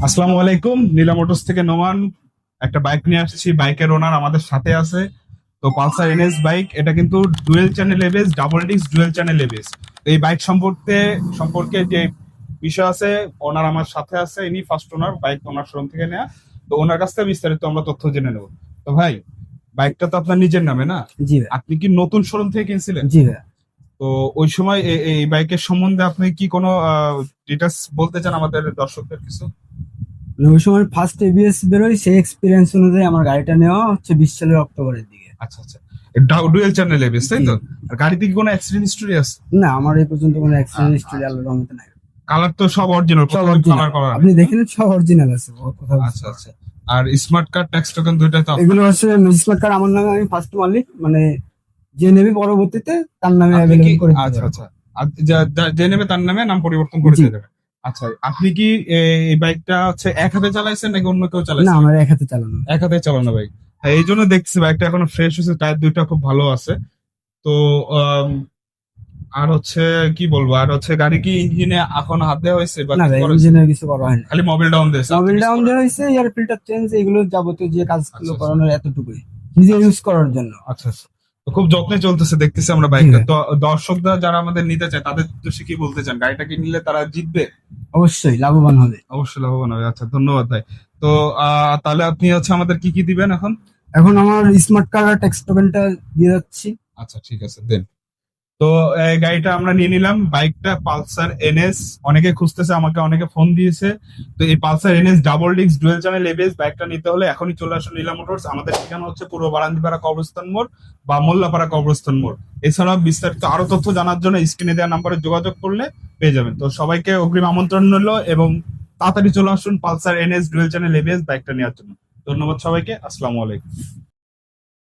আসসালামু আলাইকুম। নীলা মোটরস থেকে নোমান একটা বাইক নিয়ে আসছি। বাইকের ওনার আমাদের সাথে আছে। তো পালসার এনএস বাইক, এটা কিন্তু dual channel ABS, double disc dual channel ABS. এই বাইক সম্পর্কে যে বিষয় আছে, ওনার আমার সাথে আছে। ইনি ফার্স্ট ওনার, বাইক ওনার শোরুম থেকে নেয়া। তো ওনার কাছ থেকে বিস্তারিত আমরা তথ্য জেনে নেব। তো ভাই, বাইকটা তো আপনার নিজের নামে না? জি ভাই। আপনি কি নতুন শোরুম থেকে কিনছিলেন? জি ভাই। তো ওই সময় এই বাইকের সম্বন্ধে আপনি কি কোনো ডিটেলস বলতে চান আমাদের দর্শকদের কিছু? মানে ওই সময় ফার্স্ট এবিএস বেরোয়, সেই এক্সপিরিয়েন্স অনুযায়ী আমার গাড়িটা নেওয়া হচ্ছে 20 সালের অক্টোবরের দিকে। আচ্ছা আচ্ছা, ডুয়েল চ্যানেল এবিএস, তাই জি। তো? আর গাড়িতে কি কোনো অ্যাক্সিডেন্ট হিস্টরি আছে? না, আমার এই পর্যন্ত কোনো অ্যাক্সিডেন্ট হিস্ট্রি আল্লাহর রহমতে নাই। কালার তো সব অরিজিনাল, সব কোথাও অরিজিনাল, কালার করা নেই? আপনি দেখেন সব অরিজিনাল আছে, কোথাও কিছু আচ্ছা করা আচ্ছা। নেই। আর স্মার্ট কার্ড, ট্যাক্স টোকেন দুইটাই তো এগুলো হচ্ছে স্মার্ট কার্ড আমার নামে, আমি ফার্স্ট মালিক, মানে যে নেবে পরবর্তীতে তার নামে আপনি কি? অ্যাভেলেবল করে দিতে আচ্ছা পারবো। আচ্ছা। আর যে নেবে তার নামে নাম পরিবর্তন করে জি। দিয়ে দেবে। আচ্ছা, আপনি কি এই বাইকটা হচ্ছে এক হাতে চালাইছেন নাকি অন্য কেউ না, চালাইছে? আমার এক হাতে চালানো। এক হাতে চালানো বাইক। হ্যাঁ, এই জন্য দেখছি বাইকটা এখনো ফ্রেশ হয়েছে, টায়ার দুইটা খুব ভালো আছে। তো আম, আর হচ্ছে কি বলবো, আর হচ্ছে গাড়ি কি ইঞ্জিনে এখন হাত দেওয়া হয়েছে বা না কিছু ভাই, করা হয়েছে? ইঞ্জিনের কিছু করা হয় না। খালি মোবিল ডাউন দিয়েছে, আর তো মোবিল কিছু ডাউন করা দেওয়া হয়নি? হয়েছে, এয়ার ফিল্টার চেঞ্জ, এগুলো যাবতীয় যে কাজগুলো আচ্ছা আচ্ছা করানোর এতটুকুই, নিজে আচ্ছা ইউজ করার জন্য। আচ্ছা আচ্ছা। তো খুব যত্নে চলতেছে দেখতেছি আমরা জি বাইকটা। ভাই। তো দর্শকরা যারা আমাদের নিতে চায় তাদের উদ্দেশ্যে কি বলতে চান? গাড়িটা কি নিলে তারা জিতবে? অবশ্যই লাভবান হবে। অবশ্যই লাভবান হবে। আচ্ছা, ধন্যবাদ ভাই। তো তাহলে আপনি হচ্ছে আমাদের কি কি দিবেন এখন? এখন আমার স্মার্ট কার্ড আর ট্যাক্স টোকেনটা দিয়ে যাচ্ছি। আচ্ছা, ঠিক আছে, দেন। তো এই গাড়িটা আমরা নিয়ে নিলাম, বাইকটা পালসার এনএস। অনেকে খুঁজতেছে, আমাকে অনেকে ফোন দিয়েছে। তো এই Pulsar NS double disc dual channel ABS বাইকটা নিতে হলে এখনই চলে আসুন নীলা মোটরস। আমাদের ঠিকানা হচ্ছে পূর্ব বারান্দিপাড়া কবরস্থান মোড় বা মোল্লাপাড়া কবরস্থান মোড়। এছাড়াও বিস্তারিত আরো তথ্য জানার জন্য স্ক্রিনে দেওয়া নাম্বারে যোগাযোগ করলে পেয়ে যাবেন। তো সবাইকে অগ্রিম আমন্ত্রণ রইল এবং তাড়াতাড়ি চলে আসুন Pulsar NS dual channel ABS বাইকটা নেওয়ার জন্য। ধন্যবাদ সবাইকে। আসসালামু আলাইকুম।